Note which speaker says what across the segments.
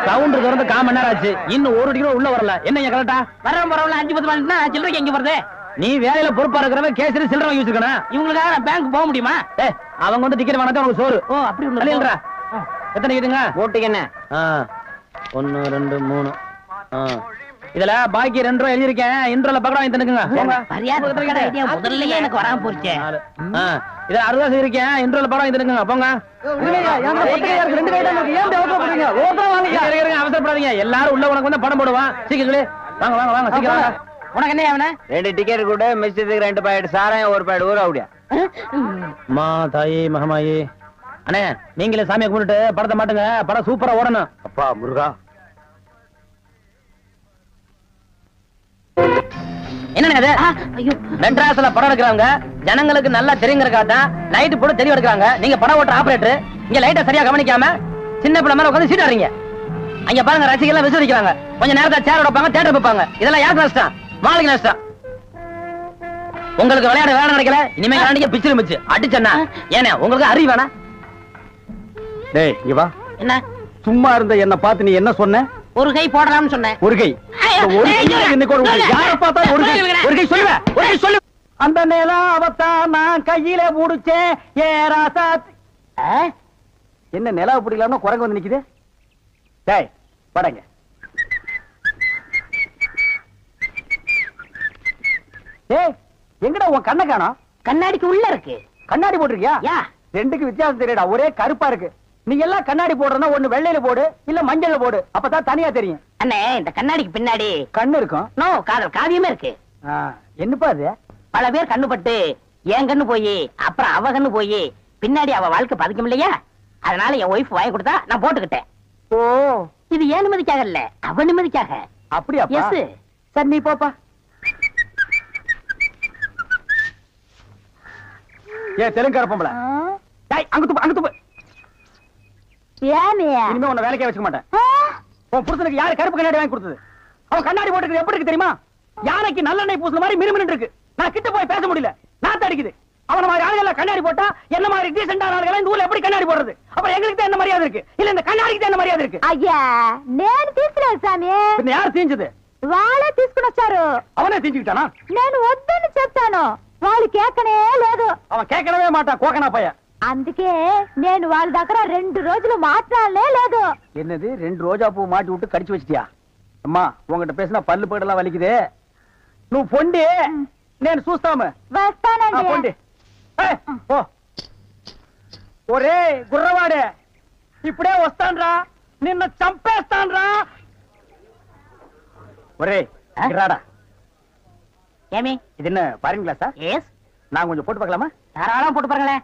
Speaker 1: Counter திறந்து 1/4 மணி நேரம் ஆச்சு, இன்னும் 1 டிகிரி உள்ள வரல. என்ன கரெக்டா?
Speaker 2: வரவன் 5-10 மணினா சில்லறைக்கு எங்க வருது?
Speaker 1: நீ வேலையில பொறுப்பா இருக்கிறவன் கேசரி சில்லறை வாங்கி வச்சிருக்கணும்.
Speaker 2: இவங்களுக்காக நான் பேங்க் போக முடியுமா?
Speaker 1: அவங்க வந்து டிக்கெட் வாங்கினா உனக்கு சோறு.
Speaker 2: ஓ அப்படி ஒண்ணு.
Speaker 1: எத்தனை கேட்டுங்க?
Speaker 2: ஓட்டுக்கு என்ன?
Speaker 1: 1 2 3. இதுல பாக்கி 2 ரூபாய் எழுதிருக்கேன். இன்ட்ரோல பக்கம் வாங்கி தந்துக்குங்க.
Speaker 2: முதல்ல எனக்கு வராம போச்சு.
Speaker 1: இத 60 ரூபாய் இருக்கேன். இன்ட்ரோல பக்கம் வாங்கி தந்துக்குங்க. போங்க. அவசரப்படாதீங்க. எல்லாரும் உள்ள உனக்கு வந்து படம் போடுவான். சீக்கிரம் வாங்க வாங்க வாங்க சீக்கிரம் வாங்க.
Speaker 2: உனக்கு என்ன அவன?
Speaker 3: 2 டிக்கெட் கூட மிஸ்ஸுக்கு 2 பாக்கெட் சாராயம் 1 பாக்கெட் ஊற அப்படியா?
Speaker 1: மா தாயி மகமாயி. அண்ணே நீங்களே சாமியை கும்பிட்டு படத்தை மாட்டுங்க. படம் சூப்பரா ஓடணும்.
Speaker 3: அப்பா முருகா.
Speaker 1: என்ன மெட்ராஸ்ல படம் எடுக்கிறாங்க, ஜனங்களுக்கு நல்லா தெரியுங்கிறக்காதான் லைட் போட்டு தெரிய எடுக்கிறாங்க. நீங்க படம் ஓட்டுற ஆபரேட்டர் இங்க லைட்டை சரியா கவனிக்காம சின்ன பிள்ளை மேல உட்காந்து சீட் ஆடுறீங்க. அங்க பாருங்க ரசிகர்கள் விசிரிக்கிறாங்க. கொஞ்சம் நேரத்தை சேர் வைப்பாங்க, தியேட்டர் வைப்பாங்க. இதெல்லாம் யாருக்கு நஷ்டம்? மாளிகை நஷ்டம். உங்களுக்கு விளையாட வேலை கிடைக்கல, இனிமே விளையாடிக்க பிச்சிரு மிச்சு அடிச்சா ஏன்னா உங்களுக்கு அறிவு வேணா?
Speaker 3: டேய் இங்க வா.
Speaker 2: என்ன
Speaker 3: சும்மா இருந்த என்ன பார்த்து நீ என்ன சொன்ன?
Speaker 2: ஒரு கை போடலாம்னு சொன்னேன்.
Speaker 3: ஒரு கை யார பார்த்தா ஒரு கை சொல்லுவ, ஒரு கை சொல்லு.
Speaker 1: அந்த நேரம் அவத்தான் நான் கையில முடிச்சேன். ஏராசா
Speaker 3: என்ன நிலவு பிடிக்கலாம்னு குரங்கு வந்து நிக்குது. டேய் படங்க.
Speaker 1: ஏய் எங்கடா உன் கண்ணை காணோம்?
Speaker 2: கண்ணாடிக்கு உள்ள இருக்கு.
Speaker 1: கண்ணாடி போட்டிருக்கியா?
Speaker 2: யா
Speaker 1: ரெண்டுக்கு வித்தியாசம் தெரியடா. ஒரே கருப்பா இருக்கு. நீ எல்லாம் கண்ணாடி போடுறனா ஒண்ணு வெள்ளையில போடு, இல்ல மஞ்சள்ல போடு. அப்பதான் தனியா தெரியும்.
Speaker 2: அண்ணே இந்த கண்ணாடிக்கு பின்னாடி
Speaker 1: கண்ணு இருக்கும்.
Speaker 2: நோ காதல் காவியமே இருக்கு.
Speaker 1: என்னப்பா அது?
Speaker 2: பல பேர் கண்ணு பட்டு என் கண்ணு போய் அப்புறம் அவ கண்ணு போய் பின்னாடி அவ வாழ்க்கை பதிக்கும் இல்லையா? அதனால என் ஒய்ஃப் வாங்கி கொடுத்தா நான் போட்டுக்கிட்டேன்.
Speaker 1: ஓ
Speaker 2: இது ஏன் நிம்மதிக்காக இல்ல, அவ நிம்மதிக்காக.
Speaker 1: அப்படியா?
Speaker 2: எஸ்.
Speaker 1: சரி நீ போப்பா. ஏ தெலுங்கார பொம்பளை, டேய் அங்க துப்பு, அங்க துப்பு.
Speaker 2: ஏனியா
Speaker 1: இனிமே உன்னை வேலைக்கே வச்சுக்க மாட்டேன். உன் புருஷனுக்கு யாரு கருப்பு கண்ணாடி வாங்கி கொடுத்தது? அவன் கண்ணாடி போட்டுக்கிறது எப்படி இருக்கு தெரியுமா? யானைக்கு நல்லெண்ணெய் பூசுன மாதிரி மிருமின்னு இருக்கு. நான் கிட்ட போய் பேச முடியல, நாத்து அடிக்குது. அவன மாதிரி ஆளுகளை கண்ணாடி போட்டா என்ன மாதிரி டீசென்டான ஆளுகளை இந்த ஊர்ல எப்படி கண்ணாடி போடுறது? அப்புறம் எங்களுக்கு தான் என்ன மரியாதை இருக்கு, இல்ல இந்த கண்ணாடிக்கு தான் என்ன மரியாதை இருக்கு?
Speaker 4: అయ్యా నేను తీసుకోలేదు సామి.
Speaker 1: பின்ன யார் தீஞ்சது?
Speaker 4: వాళ్ళే తీసుకుని వచ్చారు.
Speaker 1: அவனே தீஞ்சுக்கிட்டானா?
Speaker 4: నేను వద్దని చెప్తాను, వాళ్ళు కేకనే లేదు.
Speaker 1: அவன் கேட்கவே மாட்டான், கோக்கனா பையன்.
Speaker 4: అందుకే నేను వాళ్ళ దగ్గర 2 రోజులు మాట్లాడలే లేదు.
Speaker 1: என்னது 2 ரோஜா பூ மாட்டி விட்டு கடிச்சு வச்சிட்டியா? அம்மா உங்ககிட்ட பேசினா பல்லு போடலாம் வலிக்குது. నువ్వు పొండి నేను చూస్తాము.
Speaker 4: వస్తానండి.
Speaker 1: పొండి. ఓ ఒరే గుర్రవాడే, ఇప్పుడే వస్తాన్రా, నిన్ను చంపేస్తాన్రా. ఒరే రాడా.
Speaker 2: ஏமி
Speaker 1: இது என்ன பாருங்க கிளாஸா?
Speaker 2: எஸ்.
Speaker 1: நான் கொஞ்சம் போட்டு பார்க்கலாமா?
Speaker 2: தாராளமா போட்டு பாருங்களேன்.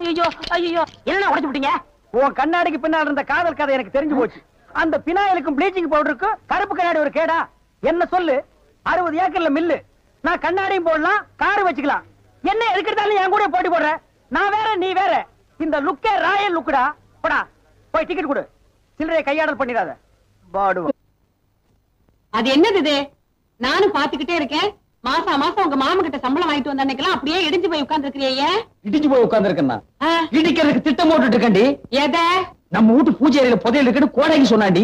Speaker 2: ஐயோ ஐயோ என்ன உடைச்சு விட்டீங்க?
Speaker 1: உன் கண்ணாடிக்கு பின்னால் இருந்த காதல் கதை எனக்கு தெரிஞ்சு போச்சு. அந்த பினாயிலுக்கும் ப்ளீச்சிங் பவுடருக்கும் கருப்பு கண்ணாடி ஒரு கேடா? என்ன சொல்லு, 60 ஏக்கர்ல மில்லு. நான் கண்ணாடியும் போடலாம், காரு வச்சுக்கலாம். என்ன எதுக்கிட்டாலும் என் கூட போட்டி போடுற? நான் வேற நீ வேற. இந்த லுக்கே ராயல் லுக்குடா. போடா போய் டிக்கெட் கொடு. சில்லறையை கையாடல் பண்ணிடாத. பாடுவா.
Speaker 5: அது என்னது இது? நானும் பாத்துக்கிட்டே இருக்கேன். மாசம் மாசம் உங்க மாமா கிட்ட சம்பளம் வாங்கிட்டு வந்த அன்னைக்கெல்லாம் அப்படியே இடிஞ்சு போய் உட்கார்ந்து இருக்கிறீங்க.
Speaker 1: இடிஞ்சு போய் உட்கார்ந்து இருக்கேன். இடிக்கிறதுக்கு திட்டம் போட்டுட்டு இருக்கேன்டி.
Speaker 5: எத?
Speaker 1: நம்ம வீட்டு பூஜை அறையில புதையல் இருக்குன்னு கோடைக்கு சொன்னாண்டி.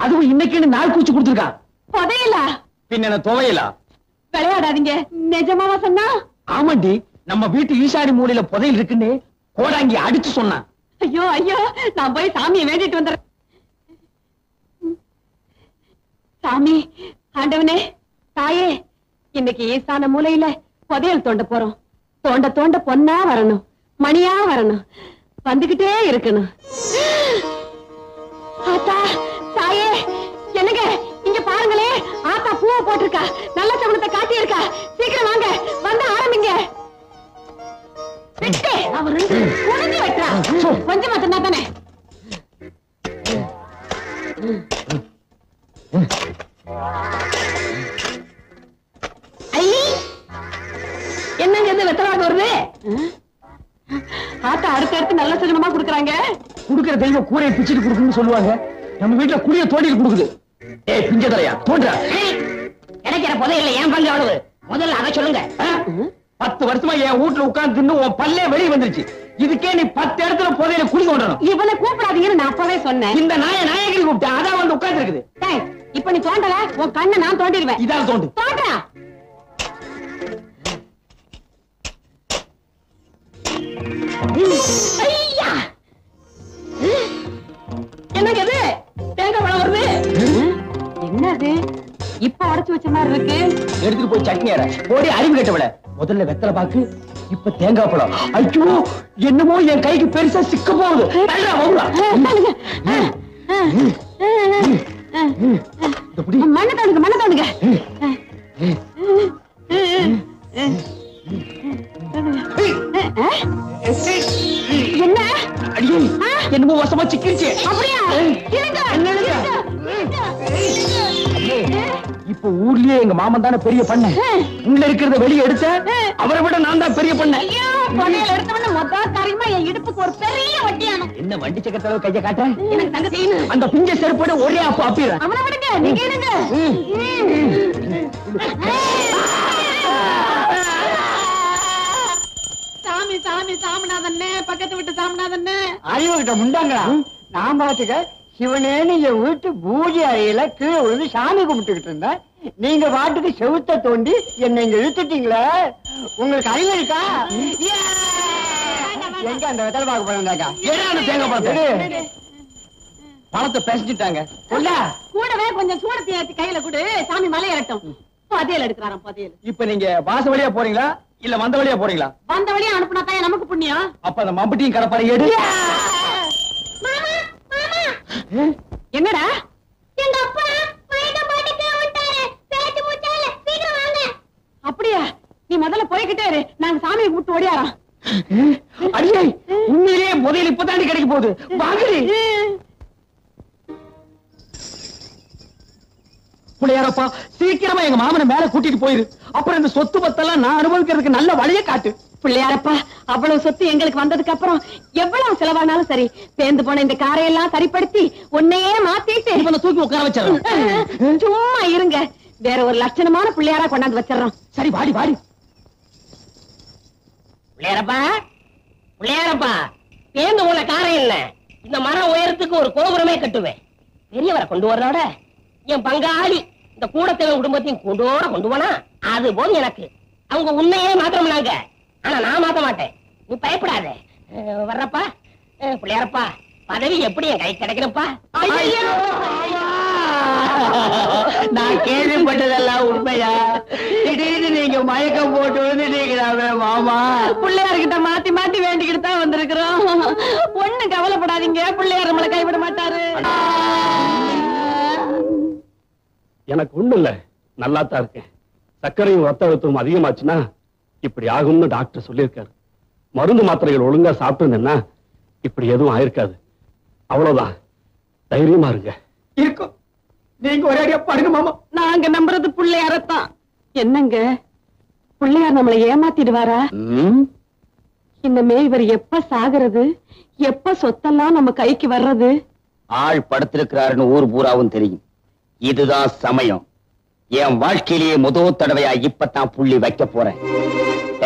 Speaker 1: அதுவும் இன்னைக்குன்னு நாள் கூச்சு கொடுத்துருக்கான்.
Speaker 5: புதையலா?
Speaker 1: பின்ன என்ன துவையலா?
Speaker 5: விளையாடாதீங்க. நிஜமாவா சொன்னா?
Speaker 1: ஆமாண்டி, நம்ம வீட்டு ஈசாடி மூலையில புதையல் இருக்குன்னு கோடாங்கி அடிச்சு சொன்னான்.
Speaker 5: ஐயோ ஐயோ, நான் போய் சாமியை வேண்டிட்டு வந்துடுறேன். சாமி, ஆண்டவனே, தாயே, இன்னைக்கு ஈசான மூலையில புதையல் தோண்ட போறோம். தோண்ட தோண்ட பொன்னா வரணும், மணியா வரணும், வந்துகிட்டே இருக்கணும். ஆத்தா, தாயே, என்னங்க இங்க பாருங்களே, ஆத்தா பூவை போட்டிருக்கா, நல்ல சகுனத்தை காட்டி இருக்கா. சீக்கிரம் வாங்க, வந்து ஆரம்பிங்க. விட்டு அவரு உடனே வெட்டா, கொஞ்சம் மாத்தினா தானே. என்னங்க இது வெத்தலாக வருது? ஆத்தா அடுத்து நல்ல சகுனமா குடுக்கறாங்க.
Speaker 1: குடுக்கிற தெய்வம் கூரையை பிச்சுட்டு குடுக்குன்னு சொல்லுவாங்க. நம்ம வீட்டுல குடிய தோண்டிட்டு குடுக்குது. ஏய் பிஞ்ச தலையா தோன்றா.
Speaker 2: கிடைக்கிற புதையல்ல ஏன் பங்கு அவ்வளவு? முதல்ல அதை சொல்லுங்க.
Speaker 3: 10 வருஷமா என் வீட்டுல உட்கார்ந்து தின்னு உன் பல்லே வெளியே வந்துருச்சு. இதுக்கே நீ 10 இடத்துல புதையில குழி தோண்டணும்.
Speaker 5: இவனை கூப்பிடாதீங்கன்னு நான் அப்பவே சொன்னேன்.
Speaker 3: இந்த நாயகரி கூப்பிட்டேன், அதான் வந்து உட்கார்ந்து இருக்குது.
Speaker 5: இப்ப நீ தோண்டல, உன் கண்ணை நான் தோண்டிடுவேன்.
Speaker 3: இதான் தோண்டு.
Speaker 5: தோன்றா ஐயா, என்னங்க இது? தேங்காய் பழம் வருது. என்னது இப்ப உடைச்சு வச்ச மாதிரி இருக்கு?
Speaker 3: எடுத்துட்டு போய் சட்னி அரை. போடி அறிவு கேட்டவள. முதல்ல வெத்தலை பாக்கு, இப்ப தேங்காய் பழம். ஐயோ, என்னமோ என் கைக்கு பெருசா சிக்க போகுது.
Speaker 5: மண்ணை தோணுங்க, மண்ணை தோணுங்க. என்ன
Speaker 3: அடியே, என்னமோ வசமா சிக்கிருச்சு.
Speaker 5: அப்படியா?
Speaker 3: இப்ப ஊர்லயே எங்க மாமன் தானே பெரிய பண்ண. உள்ள இருக்கிறத வெளியே எடுத்த அவரை விட நான் தான் பெரிய பண்ண.
Speaker 5: எடுத்தவன மொத்த காரியமா என் இடுப்புக்கு ஒரு பெரிய வட்டியானோ.
Speaker 3: என்ன வண்டி சக்கரத்துல கைய காட்ட?
Speaker 5: எனக்கு தங்க செய்யணும்.
Speaker 3: அந்த பிஞ்ச செருப்போட ஒரே அப்ப அப்பிடுற.
Speaker 5: அவனை விடுங்க, நீங்க இருங்க. சாமி சாமி சாமிநாதன்னே, பக்கத்து விட்டு சாமிநாதன்னே.
Speaker 1: அறிவு கிட்ட முண்டாங்களா? நான் பாத்துக்க சிவனேன்னு என் வீட்டு பூஜை அறையில கீழே விழுந்து சாமி கும்பிட்டுக்கிட்டு இருந்தேன். நீங்க பாட்டுக்கு செவுத்த தோண்டி என்னை இங்க இழுத்துட்டீங்களே. உங்களுக்கு அறிவு இருக்கா? எங்க அந்த வெத்தலை பாக்க போறாங்க?
Speaker 3: தேங்காய் பழத்தை பணத்தை பேசிட்டாங்க.
Speaker 5: கூடவே கொஞ்சம் சூடத்தை ஏத்தி கையில கொடு, சாமி மலையேறட்டும். பதியல் எடுக்கிறாராம், பதியல்.
Speaker 3: இப்ப நீங்க வாச வழியா போறீங்களா இல்ல வந்த வழியா போறீங்களா?
Speaker 5: வந்த வழியா அனுப்புனா தான் நமக்கு புண்ணியம்.
Speaker 3: அப்ப அந்த மம்பட்டியும் கடப்பாறை எடு.
Speaker 5: என்னடா?
Speaker 4: எங்க அப்பா மயக்க போட்டுட்டு வந்துட்டாரு. பேச்சு மூச்சால சீக்கிரம் வாங்க.
Speaker 5: அப்படியா? நீ முதல்ல போய்கிட்டே இரு, நாங்க சாமியை கூப்பிட்டு ஓடியாரோம்.
Speaker 3: அடியே, உண்மையிலேயே முதல் இப்பதாண்டி கிடைக்க போகுது. வாங்கடி பிள்ளையாரப்பா, சீக்கிரமா எங்க மாமனை மேல கூட்டிட்டு போயிரு. அப்புறம் இந்த சொத்து பத்தெல்லாம் நான் அனுபவிக்கிறதுக்கு நல்ல வழியை காட்டு.
Speaker 5: பிள்ளையாரப்பா, அவ்வளவு சொத்து எங்களுக்கு வந்ததுக்கு அப்புறம் எவ்வளவு செலவானாலும் சரி, பேந்து போன இந்த காரையெல்லாம் சரிப்படுத்தி உன்னையே மாத்திட்டு
Speaker 3: இப்ப தூக்கி உட்கார வச்சிடறோம்.
Speaker 5: சும்மா இருங்க, வேற ஒரு லட்சணமான பிள்ளையாரா கொண்டாந்து வச்சிடறோம்.
Speaker 3: சரி, வாடி வாடி.
Speaker 2: பிள்ளையாரப்பா, பிள்ளையாரப்பா, பேந்து போன காரை இல்ல, இந்த மரம் உயரத்துக்கு ஒரு கோபுரமே கட்டுவேன். பெரியவரை கொண்டு வரதோட என் பங்காளி இந்த கூடத்தேவன் குடும்பத்தையும் கொண்டு போனா அது போதும் எனக்கு. அவங்க உன்னையே மாத்திரம்னாங்க, ஆனா நான் மாத்த மாட்டேன். நீ பயப்படாத. வர்றப்பா பிள்ளையாரப்பா, பதவி எப்படி என் கை கிடைக்கிறப்பா?
Speaker 1: நான் கேள்விப்பட்டதெல்லாம் உண்மையா? திடீர்னு நீங்க மயக்கம் போட்டு வந்துட்டீங்களாவே மாமா.
Speaker 5: பிள்ளையார்கிட்ட மாத்தி மாத்தி வேண்டிக்கிட்டு தான் வந்திருக்கிறோம். ஒண்ணு கவலைப்படாதீங்க, பிள்ளையார் நம்மளை கைவிட மாட்டாரு.
Speaker 6: எனக்கு ஒண்ணு இல்ல, நல்லா தான் இருக்கேன். சர்க்கரையும் ரத்த அழுத்தமும் அதிகமாச்சுன்னா இப்படி ஆகும்னு டாக்டர் சொல்லியிருக்காரு. மருந்து மாத்திரைகள் ஒழுங்கா சாப்பிட்டு இப்படி எதுவும் ஆயிருக்காது. அவ்வளவுதான், தைரியமா இருங்க.
Speaker 3: இருக்கும், நீங்க ஒரே அடியா பாருங்க மாமா.
Speaker 5: நாங்க நம்புறது பிள்ளையாரத்தான். என்னங்க, பிள்ளையார் நம்மளை ஏமாத்திடுவாரா? இனிமே இவர் எப்ப சாகிறது, எப்ப சொத்தெல்லாம் நம்ம கைக்கு வர்றது?
Speaker 7: ஆள் படுத்திருக்கிறாருன்னு ஊர் பூராவும் தெரியும். இதுதான் சமயம். என் வாழ்க்கையிலேயே முதல் தடவையா இப்பதான் புள்ளி வைக்க போறேன்.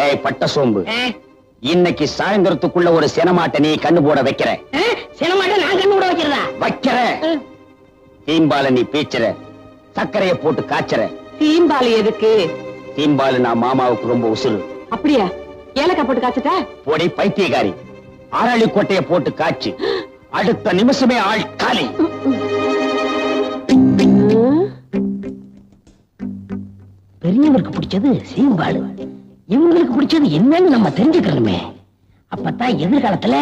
Speaker 7: ஏய் பட்ட சோம்பு, இன்னைக்கு சாயந்தரத்துக்குள்ள ஒரு சினமாட்டை நீ கண்ணு போட வைக்கிற.
Speaker 2: சினமாட்ட நான் கண்ணு கூட வைக்கிறதா?
Speaker 7: வைக்கிற. தீம்பால நீ பீச்சுற, சர்க்கரைய போட்டு காய்ச்சற.
Speaker 5: தீம்பாலி எதுக்கு?
Speaker 7: தீம்பாலு நான் மாமாவுக்கு ரொம்ப உசுறு.
Speaker 5: அப்படியா? ஏலக்காய் போட்டு காய்ச்சிட்டா?
Speaker 7: போடி பைத்தியக்காரி, அரளி கொட்டைய போட்டு காய்ச்சி அடுத்த நிமிஷமே ஆள் காலி.
Speaker 2: பெரியவருக்கு பிடிச்சது சீம்பாடு, இவங்களுக்கு பிடிச்சது என்னன்னு நம்ம தெரிஞ்சுக்கணுமே. அப்பதான் எதிர்காலத்துல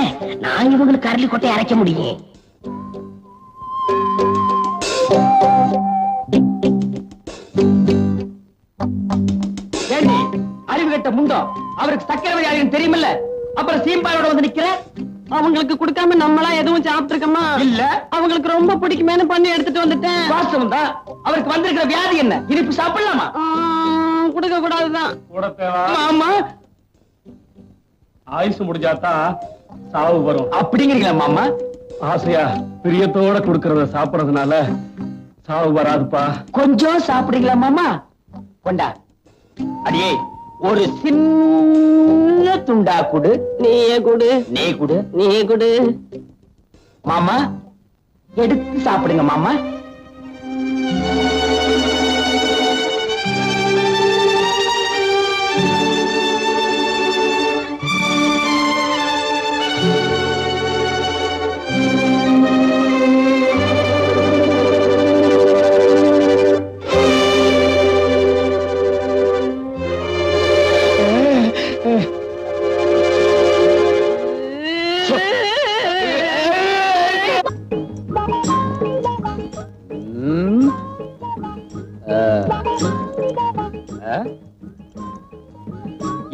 Speaker 2: நான் இவங்களுக்கு அரளி கொட்டையை அரைக்க முடியும்.
Speaker 3: ஏண்டி அறிவு கட்ட முண்டம், அவருக்கு சக்கரை வியாதின்னு தெரியுமில்ல, அப்புறம் சீம்பாலோட வந்து நிக்கிற.
Speaker 5: அவங்களுக்கு கொடுக்காம நம்மளா எதுவும் சாப்பிட்டுருக்கோமா?
Speaker 3: இல்ல,
Speaker 5: அவங்களுக்கு ரொம்ப பிடிக்குமேனு பண்ணி எடுத்துட்டு வந்துட்டேன்.
Speaker 3: வாஸ்தவம் தான். அவருக்கு வந்திருக்கிற வியாதி என்ன? இனிப்பு சாப்பிடலாமா?
Speaker 5: கொடுக்க கூடாதுதான்.
Speaker 3: ஆமா,
Speaker 6: ஆயுசு முடிஞ்சாதான் சாவு வரும்
Speaker 3: அப்படிங்கிறீங்களா மாமா?
Speaker 6: ஆசையா பிரியத்தோட கொடுக்கறத சாப்பிடறதுனால சாவு வராதுப்பா.
Speaker 3: கொஞ்சம் சாப்பிடுறீங்களா மாமா? கொண்டா. அடியே,
Speaker 7: ஒரு சின்ன துண்டா குடு.
Speaker 2: நீயே குடு,
Speaker 7: நீ குடு.
Speaker 2: நீயே குடு.
Speaker 7: மாமா எடுத்து சாப்பிடுங்க மாமா.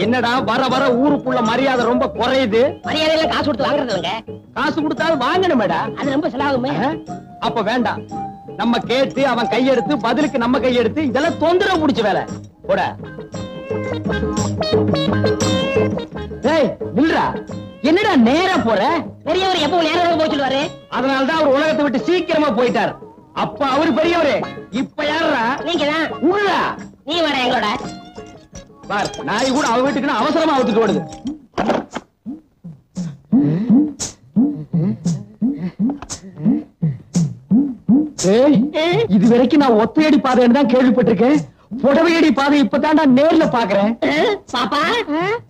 Speaker 7: என்னடா வர வர ஊருக்குள்ள மரியாதை ரொம்ப குறையுது.
Speaker 2: மரியாதையில காசு கொடுத்து வாங்குறது இல்லைங்க.
Speaker 7: காசு கொடுத்தாலும் வாங்கணுமேடா.
Speaker 2: அது ரொம்ப செலவாகுமே.
Speaker 7: அப்ப வேண்டாம். நம்ம கேட்டு அவன் கையெடுத்து பதிலுக்கு நம்ம கையெடுத்து இதெல்லாம் தொந்தரவு முடிச்ச வேலை போட. டேய் நில்றா. என்னடா நேரா போற?
Speaker 2: பெரியவர் எப்பவும் நேரம் போய் சொல்லுவாரு.
Speaker 7: அதனாலதான் அவர் உலகத்தை விட்டு சீக்கிரமா போயிட்டார். அப்ப அவரு பெரியவரு. இப்ப யாரா?
Speaker 2: நீங்க தான்.
Speaker 7: உள்ளா
Speaker 2: நீ வர எங்களோட.
Speaker 7: பார் நாய் கூட அவ வீட்டுக்கு அவசரமா அவுத்துட்டு ஓடுது. இது வரைக்கும் நான் ஒத்தையடி பாதைன்னு தான் கேள்விப்பட்டிருக்கேன். புடவையடி பாதை இப்பதான்டா நேர்ல பாக்குறேன்.
Speaker 2: பாப்பா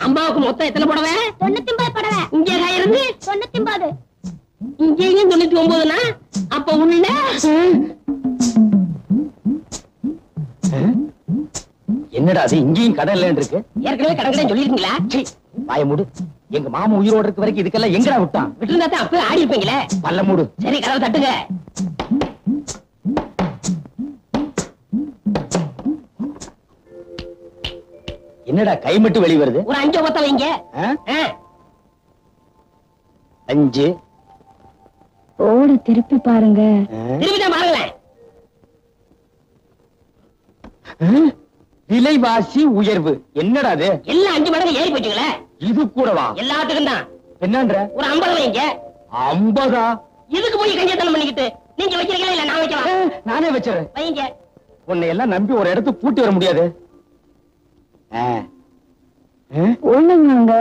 Speaker 2: அம்மாவுக்கு மொத்தம் எத்தனை புடவை?
Speaker 4: 99 படவை.
Speaker 2: இங்கே இருந்து
Speaker 4: 99.
Speaker 2: இங்கேயும் 99னா அப்ப உள்ள
Speaker 7: என்னடா அது இங்கேயும் கடை இல்லன்னு இருக்கு?
Speaker 2: ஏற்கனவே கடற்கரை சொல்லிருக்கீங்களா?
Speaker 7: வாய மூடு. எங்க மாமா உயிரோடு இருக்க வரைக்கும் இதுக்கெல்லாம் எங்கடா விட்டான்?
Speaker 2: விட்டுருந்தா தான் அப்பவே ஆடி இருப்பீங்களே.
Speaker 7: பல்ல மூடு.
Speaker 2: சரி கதவை தட்டுங்க.
Speaker 7: என்னடா கை மட்டும் வெளி வருது?
Speaker 2: ஒரு 5 ஒத்த வைங்க.
Speaker 7: 5
Speaker 4: ஓடு திருப்பி பாருங்க.
Speaker 2: திரும்பிதான் பாருங்களேன்.
Speaker 7: விலைவாசி உயர்வு. என்னடா அது?
Speaker 2: எல்லாம் 5 மடங்கு ஏறி போச்சுங்களே.
Speaker 7: இது கூடவா?
Speaker 2: எல்லாத்துக்கும் தான்.
Speaker 7: என்னன்ற?
Speaker 2: ஒரு 50 வைங்க.
Speaker 7: 50?
Speaker 2: இதுக்கு போய் கஞ்சத்தனம் பண்ணிக்கிட்டு நீங்க வைக்கிறீங்களா இல்ல நான் வைக்கலாம்?
Speaker 7: நானே வச்சிடறேன்.
Speaker 2: வைங்க.
Speaker 7: உன்னை எல்லாம் நம்பி ஒரு இடத்துக்கு கூட்டி வர முடியாது.
Speaker 4: ஒண்ணுங்க.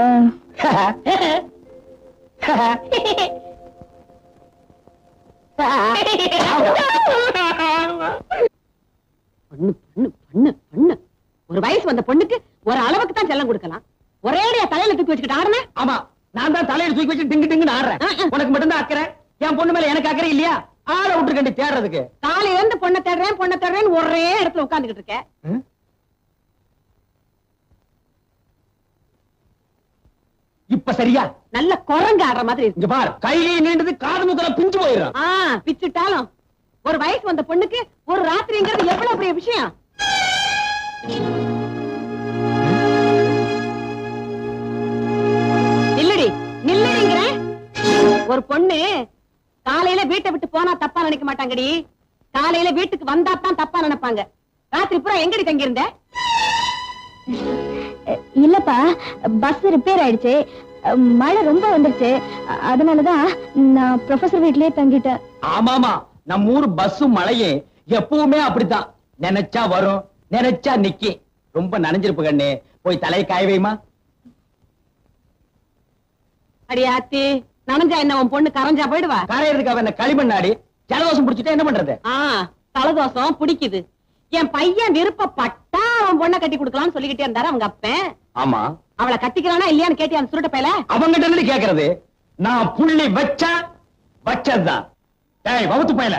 Speaker 5: பண்ணு பண்ணு பண்ணு பண்ணு. ஒரு வயசு வந்த பொண்ணுக்கு ஒரு அளவுக்கு தான் செல்லம் கொடுக்கலாம். ஒரேடியா தலையில தூக்கி வச்சுக்கிட்டு ஆடுன.
Speaker 7: ஆமா நான் தான் தலையில தூக்கி வச்சு டிங்கு டிங்குன்னு ஆடுறேன். உனக்கு மட்டும் தான் அக்கறை. என் பொண்ணு மேல எனக்கு அக்கறை இல்லையா? ஆளை விட்டுருக்கண்டி தேடுறதுக்கு.
Speaker 5: காலையில இருந்து பொண்ணை தேடுறேன்னு ஒரே இடத்துல உட்கார்ந்துகிட்டு இருக்க.
Speaker 7: இப்ப சரியா?
Speaker 5: நல்ல குரங்கு ஆடுற மாதிரி இருக்கு.
Speaker 7: இங்க பார் கையிலே நீண்டது காது முக்கல பிஞ்சு போயிடும்.
Speaker 5: பிச்சுட்டாலும் ஒரு வயசு வந்த பொண்ணுக்கு ஒரு ராத்திரிங்கிறது எவ்வளவு பெரிய விஷயம். நில்லடி நில்லடிங்கிற. ஒரு பொண்ணு காலையில வீட்டை விட்டு போனா தப்பா நினைக்க மாட்டாங்கடி. காலையில வீட்டுக்கு வந்தா தான் தப்பா நினைப்பாங்க. ராத்திரி பூரா எங்கடி தங்கி இருந்த?
Speaker 4: இல்லப்பா பஸ் ரிப்பேர் ஆயிடுச்சு. மழை ரொம்ப வந்துருச்சு. அதனாலதான் நான் ப்ரொஃபசர் வீட்லயே தங்கிட்டேன்.
Speaker 7: ஆமாமா நம்ம ஊர் பஸ்ஸும் மழையே எப்பவுமே அப்படித்தான். நினைச்சா வரும் நினைச்சா நிக்கி. ரொம்ப நனைஞ்சிருப்பு கண்ணு. போய் தலையை காய வைமா.
Speaker 5: அடியாத்தி நனைஞ்சா என்ன உன் பொண்ணு கரைஞ்சா போயிடுவா?
Speaker 7: கரையிறதுக்கு அவன் களிமண்ணாடி ஜலதோஷம் பிடிச்சிட்டா என்ன பண்றது?
Speaker 5: தலதோஷம் பிடிக்குது. என் பையன் விருப்பப்பட்டா அவன் பொண்ணை கட்டி கொடுக்கலாம்னு சொல்லிக்கிட்டே இருந்தாரு அவங்க அப்பன்.
Speaker 7: ஆமா
Speaker 5: அவளை கட்டிக்கிறானா இல்லையான்னு கேட்டி அந்த சுருட்ட பையல
Speaker 7: அவங்கிட்ட இருந்து கேக்குறது. நான் புள்ளி வச்சா வச்சதுதான். டேய் வவுத்து பையல.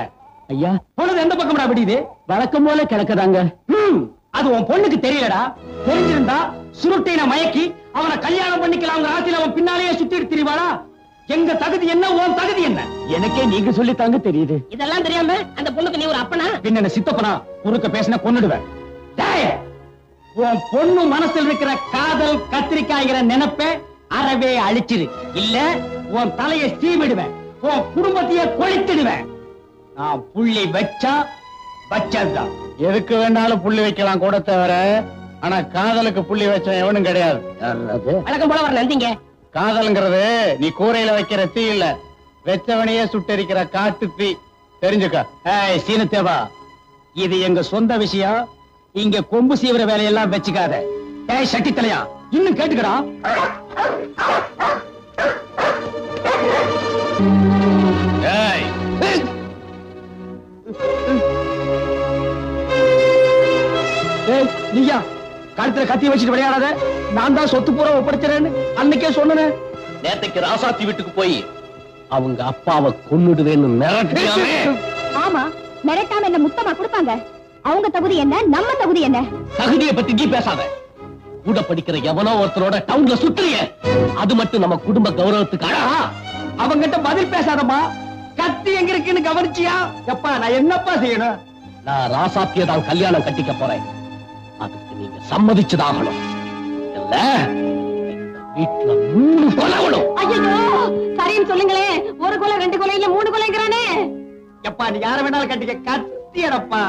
Speaker 7: ஐயா பொழுது எந்த பக்கம்டா விடியுது? வழக்கம் போல கிடக்குதாங்க. அது உன் பொண்ணுக்கு தெரியலடா. தெரிஞ்சிருந்தா சுருட்டின மயக்கி அவனை கல்யாணம் பண்ணிக்கலாம் ஆசையில அவன் பின்னாலேயே சுத்திட்டு திரிவாளா? எங்க தகுதி என்ன உன் தகுதி என்ன? எனக்கே நீங்க சொல்லித்தாங்க தெரியுது.
Speaker 2: இதெல்லாம் தெரியாம அந்த பொண்ணுக்கு நீ ஒரு அப்பனா?
Speaker 7: பின்ன சித்தப்பனா குறுக்க பேசினா கொன்னுடுவேன். உன் பொண்ணு மனசில் இருக்கிற காதல் கத்திரிக்காய்கிற நினைப்ப அறவே அழிச்சிரு. இல்ல உன் தலையை சீவிடுவேன். உன் குடும்பத்தையே கொளித்திடுவேன். நான் புள்ளி வச்சா வச்சதுதான்.
Speaker 8: எதுக்கு வேணாலும் புள்ளி வைக்கலாம் கூட தவிர ஆனா காதலுக்கு புள்ளி வச்ச எவனும் கிடையாது.
Speaker 2: வழக்கம் போல வர நந்திங்க.
Speaker 8: காதல்ங்கிறது நீ கூரையில வைக்கிற தீ இல்ல, வெச்சவனையே சுட்டெரிக்கிற காட்டு தீ. தெரிஞ்சுக்க.
Speaker 7: சீனத்தேவா இது எங்க சொந்த விஷயம். இங்க கொம்பு சீவிர வேலையெல்லாம் வச்சுக்காத.
Speaker 3: ஏய் சட்டி தலையா, இன்னும் கேட்டுக்கடா.
Speaker 6: ஏய்
Speaker 3: ஏய் நீயா கழுத்துல கத்தி வச்சுட்டு விளையாடாத. நான் தான் சொத்து பூரா ஒப்படைச்சிறேன்னு அன்னைக்கே சொன்னேன்.
Speaker 6: நேத்தைக்கு ராசாத்தி வீட்டுக்கு போய் அவங்க அப்பாவை கொன்னுடுவேன்னு மிரட்டியாமே.
Speaker 4: ஆமா, மிரட்டாம என்ன முத்தமா கொடுப்பாங்க? அவங்க தகுதி என்ன, நம்ம தகுதி என்ன?
Speaker 6: தகுதியை பத்தி நீ பேசாத. கூட படிக்கிற எவனோ ஒருத்தரோட டவுன்ல சுத்துறிய, அது மட்டும் நம்ம குடும்ப கௌரவத்துக்கு அழகா?
Speaker 3: அவங்கிட்ட பதில் பேசாதம்மா. கத்தி எங்க இருக்குன்னு கவனிச்சியா? எப்பா நான் என்னப்பா செய்யணும்?
Speaker 6: நான் ராசாத்தியை தான் கல்யாணம் கட்டிக்க போறேன். அதுக்கு நீங்க சம்மதிச்சுதாகணும். இல்ல வீட்டுல 3 கொலைகளும்.
Speaker 5: ஐயோ சரின்னு சொல்லுங்களே. 1 கொலை 2 கொலை இல்ல 3 கொலைங்கிறானே.
Speaker 3: எப்பா நீ யார வேணாலும் கட்டிக்க, கத்தியடப்பா.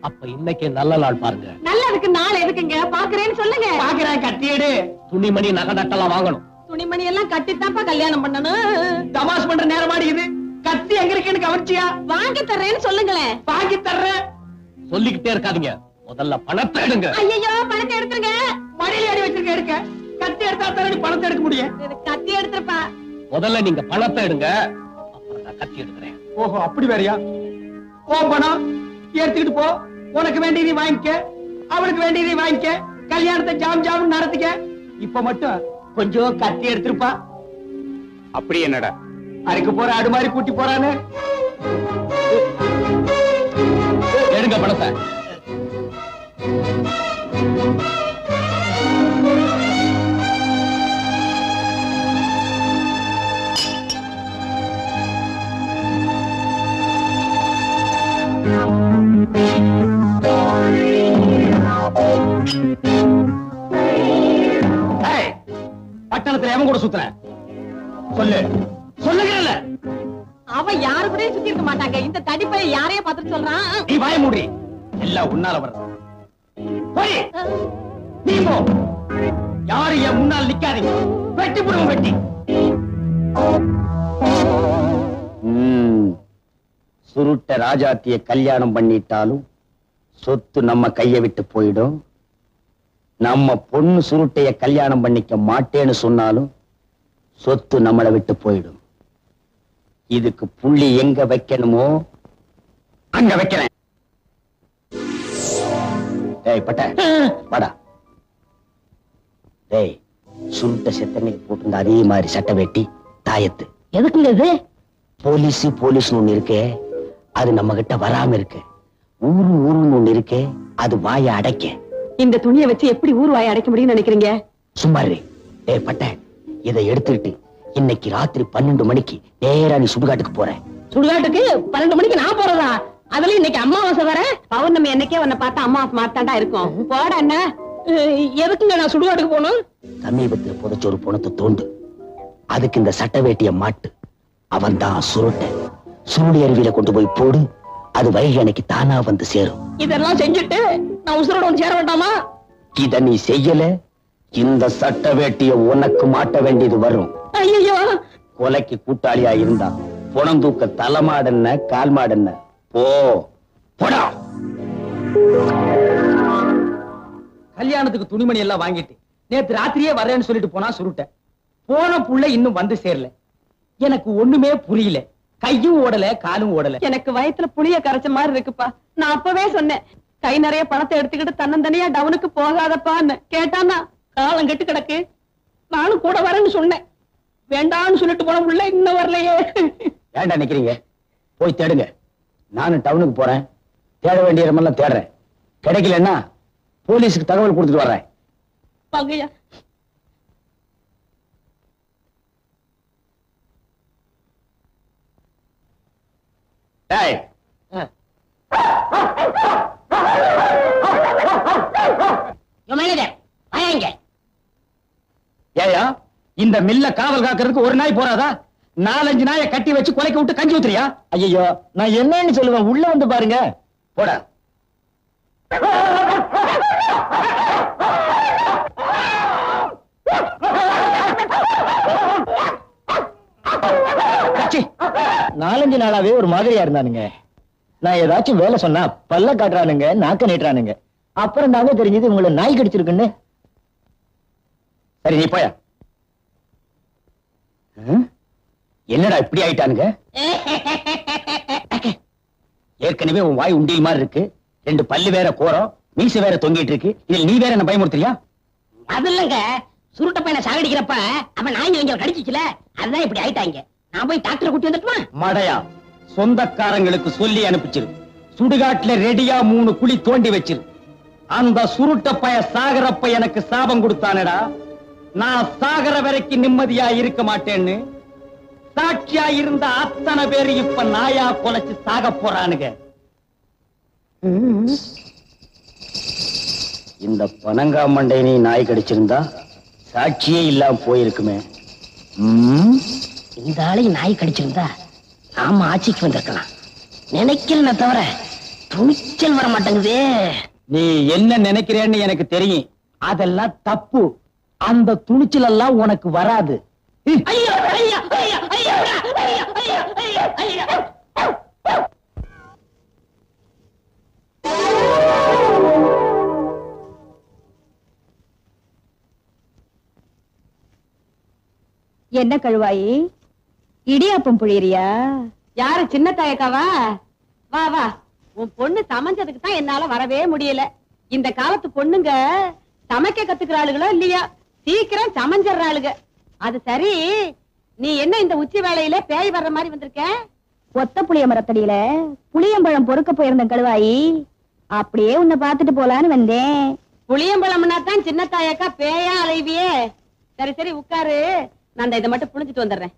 Speaker 6: அப்ப இன்னைக்கு நல்ல நாள் பாருங்க.
Speaker 5: நல்லதுக்கு நாள் எதுக்குங்க? பாக்குறேன்னு சொல்லுங்க.
Speaker 3: பாக்குறேன், கத்தியடு.
Speaker 6: துணிமணி நகை நட்டெல்லாம் வாங்கணும்.
Speaker 5: துணிமணி எல்லாம் கட்டித்தாப்பா கல்யாணம் பண்ணணும்.
Speaker 3: தமாஷ் பண்ற நேரம் ஆடிக்குது. கத்தி எங்க இருக்குன்னு கவனிச்சியா?
Speaker 5: வாங்கி தர்றேன்னு சொல்லுங்களேன்.
Speaker 3: வாங்கி தர்றேன்.
Speaker 6: சொல்லிக்கிட்டே இருக்காதீங்க, முதல்ல பணத்தை எடுங்க.
Speaker 5: ஐயோ பணத்தை எடுத்துருங்க.
Speaker 3: மடியில அடி வச்சிருக்க, எடுக்க. கத்தி எடுத்தா தானே பணத்தை எடுக்க முடியும்.
Speaker 5: கத்தி எடுத்துருப்பா.
Speaker 6: முதல்ல நீங்க பணத்தை எடுங்க, அப்புறம் நான் கத்தி எடுக்கிறேன்.
Speaker 3: ஓஹோ அப்படி வேறையா? ஓ பணம் எடுத்துக்கிட்டு போ. உனக்கு வேண்டியதை வாங்கிக்க, அவளுக்கு வேண்டியதை வாங்கிக்க. கல்யாணத்தை ஜாம் ஜாம் நடத்திக்க. இப்ப மட்டும் கொஞ்சம் கத்தி எடுத்திருப்பா.
Speaker 7: அப்படி என்னடா
Speaker 3: அறுக்க போற ஆடு மாதிரி கூட்டி போறானு.
Speaker 6: எடுங்க பணத்தை.
Speaker 3: பட்டணத்துல எவன் கூட சுத்துற? சொல்லு, சொல்லுங்கல்ல.
Speaker 5: அவ யாரு கூட சுத்தி இருக்க மாட்டாங்க. இந்த தடிப்பை யாரைய பார்த்துட்டு சொல்றான்.
Speaker 3: நீ வாய மூடி. எல்லாம் உன்னால வர்றது. போய் நீ போ. யாரு என் முன்னால் நிக்காதீங்க. வெட்டி போடுவோம், வெட்டி.
Speaker 7: சுருட்ட ராஜாத்திய கல்யாணம் பண்ணிட்டாலும் சொத்து நம்ம கைய விட்டு போயிடும். நம்ம பொண்ணு சுருட்டைய கல்யாணம் பண்ணிக்க மாட்டேன்னு சொன்னாலும் சொத்து நம்மளை விட்டு போயிடும். இதுக்கு புள்ளி எங்க வைக்கணுமோ அங்க வைக்கிறேன். டேய் பட்ட வாடா. டேய் சுருட்ட செத்தனைக்கு போட்டு அதே மாதிரி சட்டை வெட்டி தாயத்து.
Speaker 2: எதுக்குங்க இது?
Speaker 7: போலீஸ் ஒண்ணு இருக்கே, அது நம்ம கிட்ட வராம இருக்கு. ஊருன்னு ஒண்ணு இருக்கே, அது வாய அடைக்க.
Speaker 5: இந்த துணியை வச்சு எப்படி ஊர் வாயை அடைக்க முடியும்னு நினைக்கிறீங்க?
Speaker 7: சும்மாரு. டேய் பட்ட, இதை எடுத்துக்கிட்டு இன்னைக்கு ராத்திரி 12 மணிக்கு நேரா நீ சுடுகாட்டுக்கு போற.
Speaker 2: சுடுகாட்டுக்கு 12 மணிக்கு நான் போறதா? அதுல இன்னைக்கு அம்மாவாசை வர.
Speaker 5: பௌர்ணமி என்னைக்கே உன்னை பார்த்தா அம்மாவாசை மாத்தாண்டா இருக்கும். போட என்ன?
Speaker 2: எதுக்குங்க நான் சுடுகாட்டுக்கு போகணும்?
Speaker 7: சமீபத்துல புதைச்ச ஒரு பணத்தை தோண்டு, அதுக்கு இந்த சட்ட வேட்டிய மாட்டு. அவன் தான் சுருட்ட. சுருளி அருவியில கொண்டு போய் போடு, அது வைகை அன்னைக்கு தானா வந்து சேரும்.
Speaker 2: இதெல்லாம் செஞ்சுட்டு நான் உசுரோட வந்து சேர வேண்டாமா?
Speaker 7: இத நீ செய்யல, இந்த சட்ட வேட்டிய உனக்கு மாட்ட வேண்டியது வரும்.
Speaker 2: ஐயோ,
Speaker 7: கொலைக்கு கூட்டாளியா இருந்தா புணம் தூக்க தலைமாடன்ன கால் மாடன்ன போ போடா.
Speaker 3: கல்யாணத்துக்கு துணிமணி எல்லாம் வாங்கிட்டு நேத்து ராத்திரியே வரேன்னு சொல்லிட்டு போனா சுருட்ட. போன புள்ள இன்னும் வந்து சேரல. எனக்கு ஒண்ணுமே புரியல. கையும் ஓடல, காலும் ஓடல.
Speaker 5: எனக்கு வயித்துல புளிய கரைச்ச மாதிரி இருக்குப்பா. நான் அப்பவே சொன்னேன், கை நிறைய பணத்தை எடுத்துக்கிட்டு தன்னந்தனியா டவுனுக்கு போகாதப்பான்னு. கேட்டானா?
Speaker 2: காலம் கெட்டு கிடக்கு. நானும் கூட வரேன்னு சொன்னேன். வேண்டான்னு சொல்லிட்டு போன உள்ள இன்னும் வரலையே.
Speaker 7: வேண்டாம் நிக்கிறீங்க, போய் தேடுங்க. நானும் டவுனுக்கு போறேன். தேட வேண்டிய இடமெல்லாம் தேடுறேன். கிடைக்கலன்னா போலீஸுக்கு தகவல் கொடுத்துட்டு வர்றேன்.
Speaker 2: வாங்கய்யா.
Speaker 7: டேய், ஏயா இந்த மில்ல காவல் காக்கிறதுக்கு ஒரு நாய் போறாதா? 4-5 நாயை கட்டி வச்சு கொலைக்க விட்டு கஞ்சி ஊத்துறியா? ஐயோ, நான் என்னன்னு சொல்லுவேன், உள்ள வந்து பாருங்க. போடா. கச்சி, 4-5 நாளாவே ஒரு மாதிரியா இருந்தானுங்க. நான் ஏதாச்சும் வேலை சொன்னா பல்ல காட்டுறானுங்க, நாக்க நீட்டுறானுங்க. அப்புறம் தாங்க தெரிஞ்சது உங்களை நாய் கடிச்சிருக்குன்னு. சரி நீ போய. என்னடா இப்படி ஆயிட்டானுங்க? ஏற்கனவே உன் வாய் உண்டியல் மாதிரி இருக்கு, 2 பல்லு வேற கோரம், மீச வேற தொங்கிட்டு இருக்கு, இதில் நீ வேற என்ன பயமுறுத்துறியா?
Speaker 2: அது இல்லங்க, சுருட்ட பையனை சாகடிக்கிறப்ப அவன் நாய் இவங்க கடிச்சிச்சுல, அதுதான் இப்படி ஆயிட்டாங்க. நான் போய் டாக்டரை கூட்டி வந்துட்டுமா?
Speaker 7: மடையா, சொந்தக்காரங்களுக்கு சொல்லி அனுப்பிச்சிரு. சுடுகாட்டுல ரெடியா 3 குழி தோண்டி வச்சிரு. அந்த சுருட்ட பைய சாகரப்ப எனக்கு சாபம் கொடுத்தானடா, நான் சாகர வரைக்கும் நிம்மதியா இருக்க மாட்டேன்னு. சாட்சியா இருந்த அத்தனை பேரு இப்ப நாயா கொலைச்சு சாக போறானுங்க. இந்த பனங்காமண்டை நீ நாய் கடிச்சிருந்தா சாட்சியே இல்லாம போயிருக்குமே.
Speaker 2: இந்த ஆளையும் நாய் கடிச்சிருந்தா நாம ஆட்சிக்கு வந்திருக்கலாம். நினைக்கிறேன் தவிர துணிச்சல் வர மாட்டேங்குது.
Speaker 7: நீ என்ன நினைக்கிறேன்னு எனக்கு தெரியும். அதெல்லாம் தப்பு. அந்த துணிச்சல் எல்லாம் உனக்கு வராது.
Speaker 2: ஐயா ஐயா ஐயா ஐயா ஐயா ஐயா ஐயா ஐயா.
Speaker 4: என்ன கழுவாயி, இடியாப்பம் புழியறியா?
Speaker 5: யாரு சின்ன தாயக்காவா? வா வா, உன் பொண்ணு சமைஞ்சதுக்கு தான் என்னால வரவே முடியல. இந்த காலத்து பொண்ணுங்க சமைக்க கத்துக்கிற ஆளுகளோ இல்லையா, சீக்கிரம் சமைஞ்சிடுற ஆளுங்க. அது சரி, நீ என்ன இந்த உச்சி வேளையில பேய் வர்ற மாதிரி வந்திருக்க?
Speaker 4: ஒத்த புளிய மரத்தடியில புளியம்பழம் பொறுக்க போயிருந்த கழுவாயி, அப்படியே உன்னை பாத்துட்டு போலான்னு வந்தேன்.
Speaker 5: புளியம்பழம்னா தான் சின்ன தாயக்கா பேயா அலைவியே. சரி சரி உட்காரு, நான் இதை மட்டும் புளிஞ்சிட்டு வந்துடுறேன்.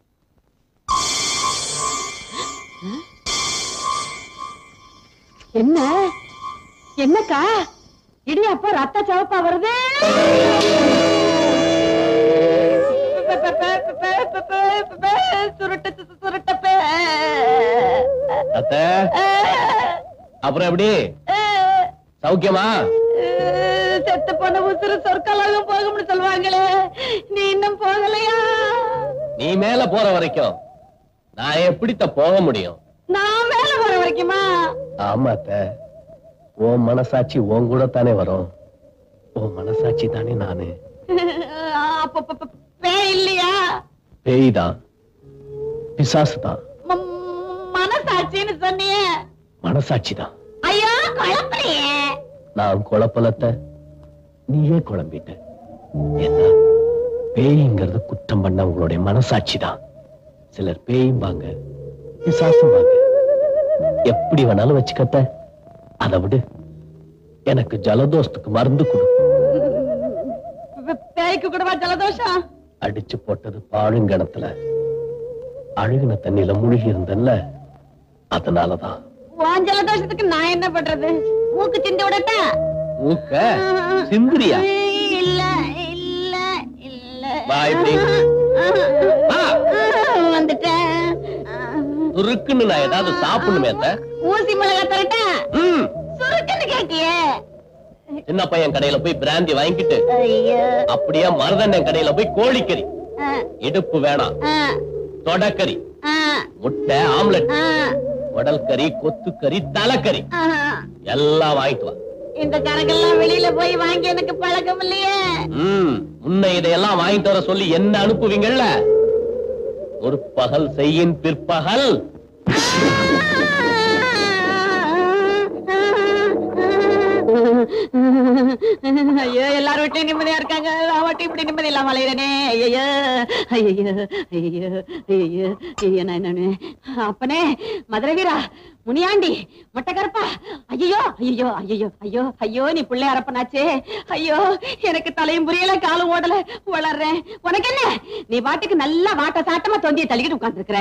Speaker 5: என்ன என்னக்கா இடியாப்பா ரத்த சிவப்பா வருது?
Speaker 6: அப்புறம் எப்படி சௌக்கியமா?
Speaker 5: செத்து போன உசுறு சொற்களாக போகும்னு சொல்லுவாங்களே, நீ இன்னும் போகலையா?
Speaker 6: நீ மேல போற வரைக்கும் நான் எப்படித்த போக முடியும்?
Speaker 5: நான் மேல போற வரைக்குமா?
Speaker 6: ஆமாத்த, உன் மனசாட்சி உன் கூட தானே வரும். உன் மனசாட்சி தானே நானு.
Speaker 5: பேய் இல்லையா?
Speaker 6: பேய்தான், பிசாசுதான்.
Speaker 5: மனசாட்சின்னு சொன்னியே.
Speaker 6: மனசாட்சிதான்.
Speaker 5: ஐயோ குழப்பலையே.
Speaker 6: நான் குழப்பலத்த, நீயே குழம்பிட்ட. என்ன பேய்ங்கிறது குற்றம் பண்ண உங்களுடைய மனசாட்சி தான். சிலர் பேயும்பாங்க, பிசாசும்பாங்க. எப்படி வேணாலும் வச்சுக்கத்த. அதை விடு, எனக்கு ஜலதோஷத்துக்கு மருந்து கொடு.
Speaker 5: பேய்க்கு கூடவா ஜலதோஷம்?
Speaker 6: அடிச்சு போட்டது பாழுங்கணத்துல அழுகின தண்ணியில முழுகி இருந்தல்ல, அதனாலதான்.
Speaker 5: உன் ஜலதோஷத்துக்கு நான் என்ன பண்றது? மூக்கு சிந்து விடட்டா?
Speaker 6: மூக்க சிந்திரியா?
Speaker 5: இல்ல இல்ல இல்ல. வந்துட்டேன்.
Speaker 6: சுருக்குன்னு நான் ஏதாவது சாப்பிடணுமே.
Speaker 5: ஊசி மிளகா தரட்டா? சுருக்குன்னு கேட்டியே.
Speaker 6: சின்ன பையன் கடையில போய் பிராந்தி வாங்கிட்டு அப்படியே மருதண்ணன் கடையில போய் கோழிக்கறி, இடுப்பு வேணாம், தொடக்கறி, முட்டை ஆம்லெட், உடல் கறி, கொத்துக்கறி, தலைக்கறி எல்லாம் வாங்கிட்டு வா.
Speaker 5: இந்த கணக்கெல்லாம் வெளியில போய் வாங்கி எனக்கு பழக்கம் இல்லையே.
Speaker 6: முன்ன இதையெல்லாம் வாங்கிட்டு வர சொல்லி என்ன அனுப்புவீங்கல்ல? ஒரு பகல் செய்யின் பிற்பகல்.
Speaker 5: ஐயோ, எல்லாரும் வீட்லயும் நிம்மதியா இருக்காங்க, நான் மட்டும் இப்படி நிம்மதி இல்லாம அலையிறனே. ஐயோ ஐயோ ஐயோ ஐயோ ஐயோ. நான் என்னன்னு அப்பனே, மதுரை வீரா, முனியாண்டி, மொட்டைக்கருப்பா, ஐயோ ஐயோ ஐயோ ஐயோ ஐயோ, நீ பிள்ளை அரப்பனாச்சே. ஐயோ, எனக்கு தலையும் புரியல, காலும் ஓடல, வளர்றேன். உனக்கு என்ன? நீ பாட்டுக்கு நல்லா வாட்ட சாட்டமா தொந்தியை தள்ளிக்கிட்டு உட்கார்ந்துருக்கிற.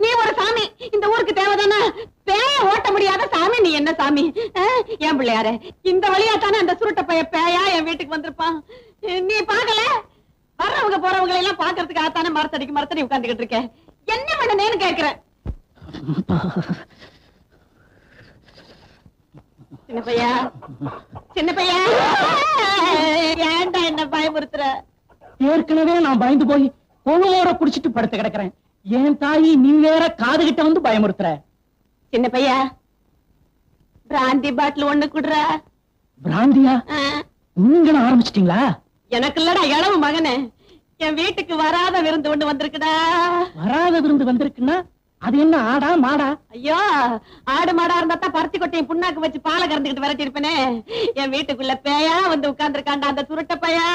Speaker 5: நீ ஒரு சாமி இந்த ஊருக்கு தேவைதானா? பேய ஓட்ட முடியாத சாமி நீ என்ன சாமி? என் பிள்ளையார, இந்த வழியா தானே அந்த சுருட்ட பைய பேயா என் வீட்டுக்கு வந்திருப்பான். நீ பாக்கல? வர்றவங்க போறவங்களை எல்லாம் பாக்குறதுக்கு ஆத்தானே மரத்தடி உட்கார்ந்துகிட்டு இருக்க. என்ன பண்ணனேன்னு கேக்குறேன். சின்ன பையா, சின்ன பையா, ஏன்டா என்ன பயமுறுத்துற?
Speaker 1: ஏற்கனவே நான் பயந்து போய் பொழுவோட குடிச்சிட்டு படுத்து கிடக்குறேன். என் தாயி நீ வேற காதுகிட்ட வந்து பயமுறுத்துற.
Speaker 5: சின்ன பையா, பிராந்தி பாட்டில் ஒண்ணு குடுற.
Speaker 1: பிராந்தியா? நீங்களும் ஆரம்பிச்சிட்டீங்களா?
Speaker 5: எனக்கு இல்லடா இளவு மகனே, என் வீட்டுக்கு வராத விருந்து ஒண்ணு வந்திருக்குடா.
Speaker 1: வராத விருந்து வந்திருக்குன்னா அது என்ன ஆடா மாடா?
Speaker 5: ஐயோ, ஆடு மாடா இருந்தா தான் பருத்தி கொட்டையும் புண்ணாக்கு வச்சு பாலை கறந்துக்கிட்டு விரட்டி இருப்பேனே. என் வீட்டுக்குள்ள பேயா வந்து உட்கார்ந்துருக்காண்டா அந்த சுருட்ட பையா.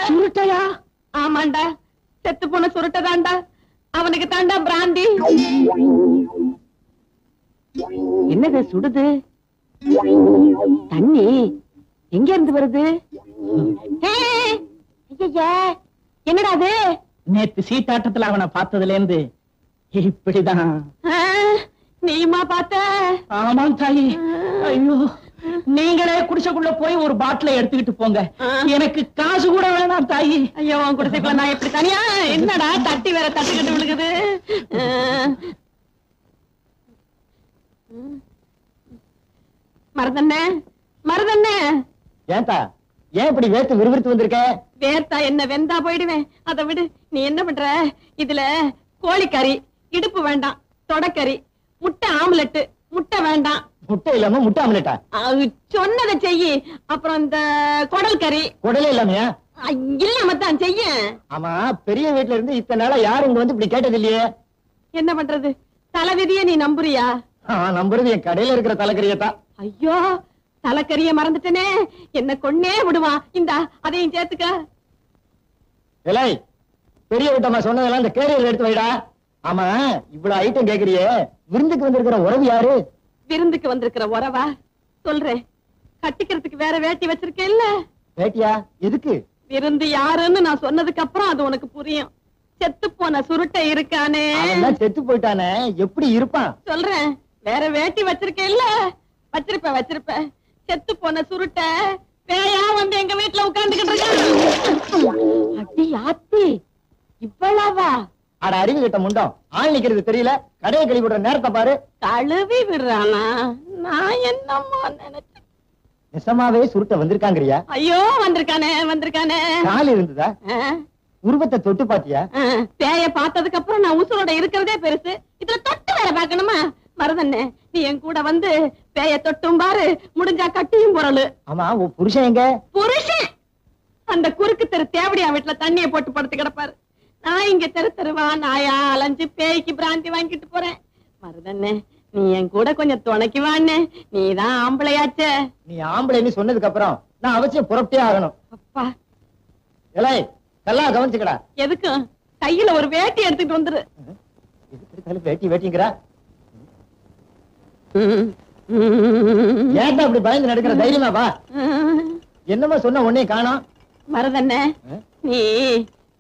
Speaker 1: சுருட்டையா?
Speaker 5: ஆமாண்டா, செத்து போன சுருட்டதாண்டா. அவனுக்கு தாண்டா பிராந்தி. என்னது சுடுது? தண்ணி எங்க இருந்து வருது? என்னடா அது?
Speaker 1: நேத்து சீட்டாட்டத்துல அவனை பார்த்ததுல இருந்து இப்படிதான்.
Speaker 5: நீமா பார்த்த?
Speaker 1: ஆமாம் தாயி. ஐயோ, நீங்களே குடிசைக்குள்ள போய் ஒரு பாட்டில எடுத்துக்கிட்டு போங்க, எனக்கு காசு கூட வேணாம் தாயி.
Speaker 5: ஐயோ, குடிசைக்குள்ள நான் எப்படி தனியா? என்னடா தட்டி வேற தட்டுக்கிட்டு விழுகுது. மருதண்ணே, மருதண்ணே.
Speaker 3: ஏன்டா ஏன் இப்படி வேர்த்து விறுவிறுத்து வந்திருக்க?
Speaker 5: வேர்த்தா என்ன, வெந்தா போயிடுவேன். அதை விடு. நீ என்ன பண்ற? இதுல கோழிக்கறி, இடுப்பு வேண்டாம், தொடக்கறி, முட்டை ஆம்லெட், முட்டை வேண்டாம்.
Speaker 3: முட்டை இல்லாம முட்டை ஆம்லெட்டா?
Speaker 5: சொன்னதை செய்யி. அப்புறம் இந்த குடல் கறி.
Speaker 3: குடலே இல்லாமையா?
Speaker 5: இல்லாம தான் செய்ய.
Speaker 3: ஆமா, பெரிய வீட்டுல இருந்து இத்தனை நாளா யாரும் இங்க வந்து இப்படி கேட்டது இல்லையே.
Speaker 5: என்ன பண்றது? தலைவிதிய நீ நம்புறியா?
Speaker 3: நம்புறது என் கடையில இருக்கிற தலைக்கறியத்தான்.
Speaker 5: ஐயோ, தலைக்கறிய மறந்துட்டனே, என்ன கொன்னே விடுவான். இந்தா அதையும் சேர்த்துக்க.
Speaker 3: இலை, பெரிய வீட்டம்மா சொன்னதெல்லாம் இந்த கேரியர் எடுத்து வைடா. ஆமா, இவ்வளவு ஐட்டம் கேக்குறியே, விருந்துக்கு வந்திருக்கிற உறவு யாரு?
Speaker 5: விருந்துக்கு வந்திருக்கிற உறவா? சொல்றேன். கட்டிக்கிறதுக்கு வேற வேட்டி வச்சிருக்கேன் இல்ல?
Speaker 3: வேட்டியா? எதுக்கு?
Speaker 5: விருந்து யாருன்னு நான் சொன்னதுக்கு அப்புறம் அது உனக்கு புரியும். செத்து போன சுருட்டை இருக்கானே.
Speaker 3: அவன் செத்து போயிட்டானே, எப்படி இருப்பான்?
Speaker 5: சொல்றேன். வேற வேட்டி வச்சிருக்கேன் இல்ல? வச்சிருப்பேன். செத்து போன சுருட்டை பேயா வந்து எங்க வீட்டுல உட்கார்ந்துகிட்டு இருக்கான். அடி ஆத்தி, இவ்வளவா?
Speaker 3: அட அறிவு கிட்ட முண்டம், ஆள் நிக்கிறது தெரியல, கடையை கழுவி விடுற நேரத்தை பாரு.
Speaker 5: கழுவி விடுறானா? நான் என்னமோ நினைச்சேன்.
Speaker 3: நிசமாவே சுருட்ட வந்திருக்காங்கறியா?
Speaker 5: ஐயோ, வந்திருக்கானே.
Speaker 3: கால் இருந்ததா? உருவத்தை தொட்டு பாத்தியா?
Speaker 5: பேய பார்த்ததுக்கு அப்புறம் நான் உசுரோட இருக்கிறதே பெருசு, இதுல தொட்டு வேற பாக்கணுமா? மருதண்ணே, நீ என் கூட வந்து பேய தொட்டும் பாரு, முடிஞ்சா கட்டியும் பொருள்.
Speaker 3: ஆமா, உன் புருஷன் எங்க?
Speaker 5: புருஷன் அந்த குறுக்கு தெரு தேவடியா வீட்டுல தண்ணியை போட்டு படுத்து கிடப்பாரு. நான் இங்க தெருவா நாயா அலைஞ்சு பேய்க்கு பிராந்தி வாங்கிட்டு போறேன். மருதண்ணே, நீ என் கூட கொஞ்சம் துணைக்கு வாண்ணே, நீதான் ஆம்பளையாச்சே.
Speaker 3: நீ ஆம்பளைன்னு சொன்னதுக்கு அப்புறம் நான் அவசியம் புறப்பட்டே ஆகணும்.
Speaker 5: அப்பா,
Speaker 3: எலை நல்லா கவனிச்சுக்கடா.
Speaker 5: எதுக்கு? கையில ஒரு வேட்டி எடுத்துட்டு வந்துரு.
Speaker 3: வேட்டிங்கிறா? ஏன்டா அப்படி பயந்து நடக்கிற? தைரியமா வா. என்னமா சொன்ன உடனே காணோம்?
Speaker 5: மருதண்ணே, நீ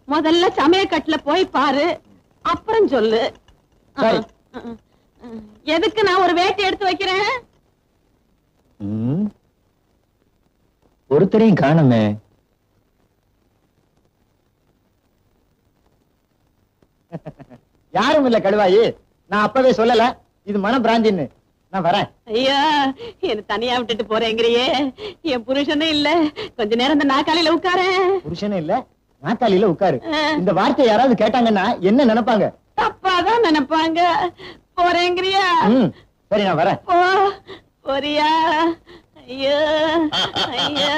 Speaker 5: முதல்ல சமயக்கட்டுல போய் பாரு, அப்புறம் சொல்லு. எதுக்கு நான் ஒரு வேட்டி எடுத்து வைக்கிறேன்?
Speaker 3: ஒருத்தரையும் காணுமே. யாரும் இல்ல கழுவாயி, நான் அப்பவே சொல்லல இது மன பிராந்தின்னு. நான் வரேன்.
Speaker 5: ஐயா, என்ன தனியா விட்டுட்டு போறேங்கிறியே. என் புருஷனும் இல்ல, கொஞ்ச நேரம் இந்த நாக்காலியில உட்காரு.
Speaker 3: புருஷனும் இல்ல, நாக்காலியில உட்காரு. இந்த வார்த்தை யாராவது கேட்டாங்கன்னா என்ன நினைப்பாங்க?
Speaker 5: தப்பாதான் நினைப்பாங்க. போறேங்கிறியா?
Speaker 3: சரி, நான் வரேன்.
Speaker 5: போறியா? ஐயோ, ஐயோ.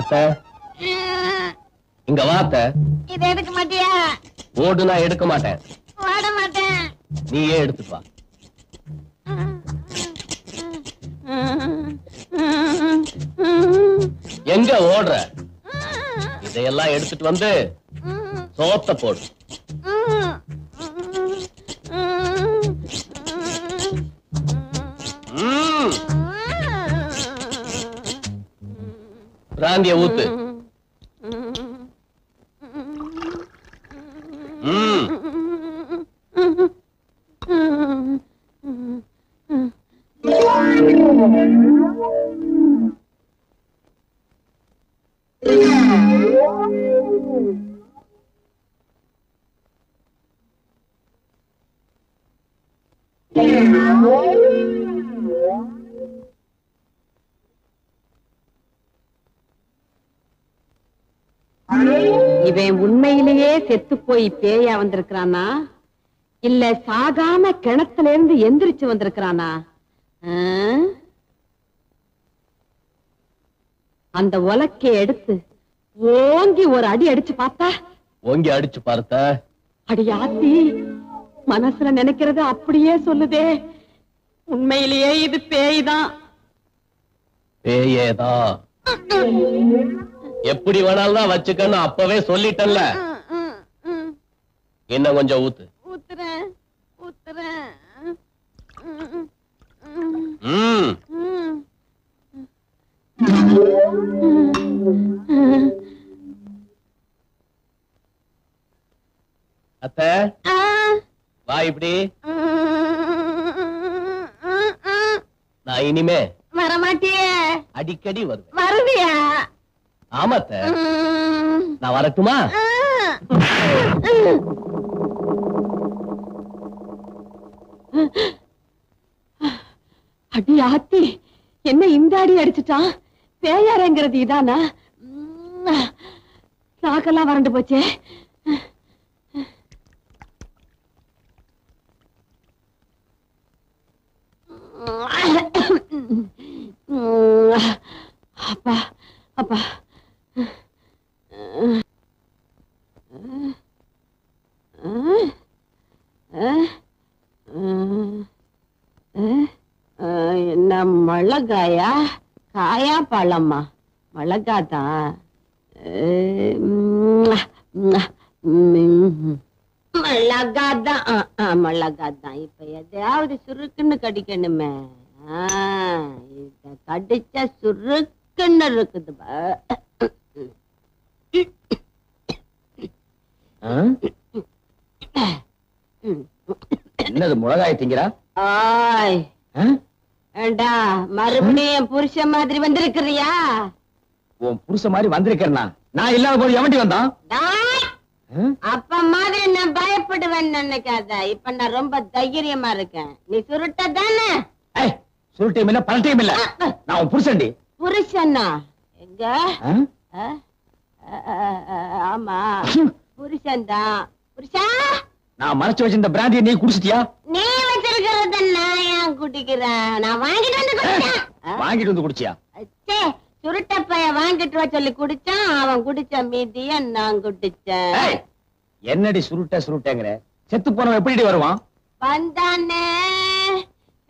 Speaker 6: அத்தை, இங்க வாத்த.
Speaker 5: இத எடுக்க மாட்டியா?
Speaker 6: ஓடு, நான் எடுக்க மாட்டேன்.
Speaker 5: வாட மாட்டேன்.
Speaker 6: நீயே எடுத்துட்டு வா. எங்க ஓடுற? இதையெல்லாம் எடுத்துட்டு வந்து சோத்த போடு. பிராந்திய ஊத்து.
Speaker 5: இவன் உண்மையிலேயே செத்து போய் பேயா வந்திருக்கிறானா, இல்ல சாகாம கிணத்துல இருந்து எந்திரிச்சு வந்திருக்கிறானா? அந்த உலக்கைய எடுத்து ஓங்கி ஒரு அடி அடிச்சு பார்த்தா
Speaker 6: ஓங்கி அடிச்சு பார்த்த
Speaker 5: அடியாத்தி மனசுல நினைக்கிறது அப்படியே சொல்லுதே. உண்மையிலேயே இது பேய்தான்.
Speaker 6: பேயேதான். எப்படி வேணாலும் தான் வச்சுக்கன்னு அப்பவே சொல்லிட்டல்ல. இன்னும் கொஞ்சம் ஊத்து.
Speaker 5: ஊத்துறேன்.
Speaker 6: அத்தை வா இப்படி. நான் இனிமே
Speaker 5: வரமாட்டியே.
Speaker 6: அடிக்கடி வருவேன்.
Speaker 5: வருவியா?
Speaker 6: ஆமா அத்தை. நான் வரட்டுமா?
Speaker 5: அடி ஆத்தி, என்ன இந்த அடி அடிச்சுட்டான்? பேயாரங்கிறது இதானா? சாக்கெல்லாம் வறண்டு போச்சே. அப்பா அப்பா. என்ன மிளகாயா? காயா பழமா? மிளகாதான். மிளகாதான். மிளகாதான். இப்ப எதையாவது சுருக்குன்னு கடிக்கணுமே. இத கடிச்சா சுருக்குன்னு இருக்குது.
Speaker 7: என்னது மிளகாய் திங்கிறா?
Speaker 5: ஆய் ஏண்டா, மறுபடியும் புருஷ மாதிரி வந்திருக்கிறியா?
Speaker 7: உன் புருஷ மாதிரி வந்திருக்கேன்னா நான் இல்லாத போது எவண்டி வந்தான்?
Speaker 5: அப்ப மாதிரி நான் பயப்படுவேன் நினைக்காத. இப்ப நான் ரொம்ப தைரியமா இருக்கேன். நீ சுருட்ட தானே?
Speaker 7: சுருட்டையும் இல்ல பலட்டையும் இல்ல. நான் உன் புருஷன்டி.
Speaker 5: புருஷனா? எங்க? ஆமா புருஷன் தான். புருஷா,
Speaker 7: நான் மறைச்சு வச்சிருந்த பிராந்தியை நீ குடிச்சிட்டியா?
Speaker 5: நீ வச்சிருக்கிறத நான் ஏன் குடிக்கிறேன்? நான் வாங்கிட்டு வந்து குடிச்சேன்.
Speaker 7: வாங்கிட்டு வந்து குடிச்சியா?
Speaker 5: சுருட்ட பைய வாங்கிட்டு வா சொல்லி குடிச்சான். அவன் குடிச்ச மீதிய நான் குடிச்சேன்.
Speaker 7: என்னடி சுருட்டங்கிற? செத்து போனவன் எப்படி வருவான்?
Speaker 5: வந்தானே,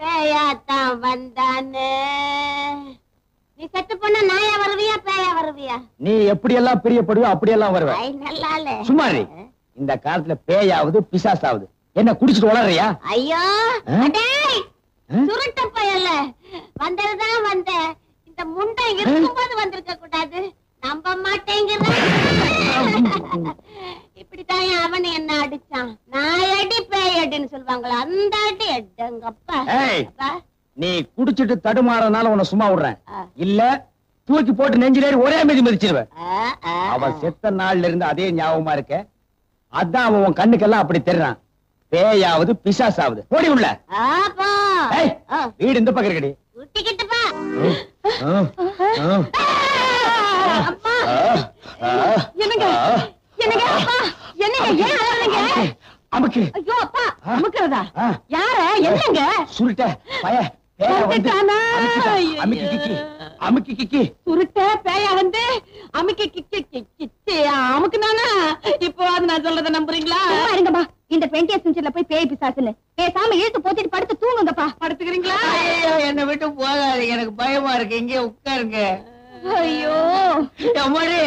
Speaker 5: பேயாத்தான் வந்தானே. நீ செத்து போன நாயா வருவியா பேயா வருவியா?
Speaker 7: நீ எப்படி எல்லாம் பிரியப்படுவோ அப்படியெல்லாம் வருவ.
Speaker 5: நல்லாலே
Speaker 7: சும்மாரி. இந்த காலத்துல பேயாவது பிசாசாவது என்ன குடிச்சிட்டு வளர்றியா?
Speaker 5: ஐயோ சுருட்ட பயல்ல வந்ததுதான் வந்த. இந்த முண்டை இருக்கும்போது வந்திருக்க கூடாது. நம்ப மாட்டேங்கிற. இப்படித்தான் அவன் என்ன அடிச்சான். நான் அடி பேய் அடின்னு சொல்லுவாங்களா? அந்த அடி எங்கப்பா.
Speaker 7: நீ குடிச்சிட்டு தடுமாறனால உன்னை சும்மா விடுறேன். இல்ல தூக்கி போட்டு நெஞ்சிலேறி ஒரே மீதி மிதிச்சிருவேன். அவன் செத்த நாள்ல இருந்து அதே ஞாபகமா இருக்க. அதான் அவன் கண்ணுக்கெல்லாம் அப்படி தெரிறான். பேயாவது பிசாசாவது. போடி உள்ள. வீடு இந்த பக்கம் இருக்கடி. அமுக்கு.
Speaker 5: ஐயோ அப்பா, அமுக்குறதா? யார? என்னங்க?
Speaker 7: சுருட்ட பய அமுக்கி கிக்கி.
Speaker 5: சுருட்ட பேயா வந்து அமுக்கி கிக்கி அமுக்குனானா? இப்போ அது நான் சொல்றத நம்புறீங்களா?
Speaker 4: பாருங்கப்பா, இந்த 20th செஞ்சுரில போய் பேய் பிசாசுன்னு பேசாம இழுத்து போத்திட்டு படுத்து தூங்குங்கப்பா.
Speaker 5: படுத்துக்கிறீங்களா?
Speaker 3: என்ன விட்டு போகாது, எனக்கு பயமா இருக்கு. இங்கே உட்காருங்க.
Speaker 4: ஐயோ
Speaker 3: அம்மாடி,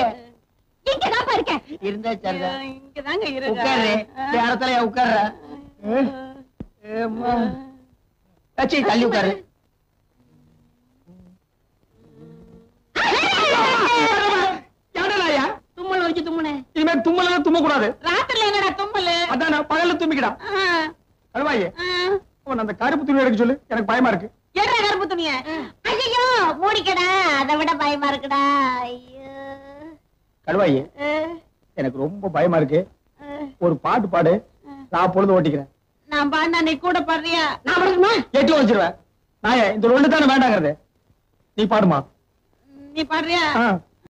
Speaker 4: இங்கதான்ப்பா இருக்கேன்.
Speaker 3: இருந்தா சரிதா.
Speaker 5: இங்கதாங்க இருக்கு.
Speaker 3: உட்காரு. இடத்துல உட்கார்ற. தள்ளி உட்காரு.
Speaker 5: தும்மல் வச்சு தும்முனே.
Speaker 3: இனிமே தும்மல தும்ம கூடாது.
Speaker 5: ராத்திரில என்னடா தும்மல்?
Speaker 3: அதான் பகல்ல தும்பிக்கிடா. அழுவாயே, அந்த கருப்பு துணி எடுக்க சொல்லு, எனக்கு பயமா இருக்கு.
Speaker 5: என்ன கருப்பு துணிய? ஐயோ மூடிக்கடா, அதை விட பயமா இருக்குடா. ஐயோ
Speaker 3: கடுவாயே, எனக்கு ரொம்ப பயமா இருக்கு. ஒரு பாட்டு பாடு, நான் பொழுது ஓட்டிக்கிறேன்.
Speaker 5: நான் பாண்டா, நீ கூட பாடுறியா? நான் பாடுமா?
Speaker 3: எட்டு வச்சிருவேன். நான் இந்த ஒண்ணு தானே வேண்டாங்கிறது. நீ பாடுமா?
Speaker 5: நீ பாடுறியா?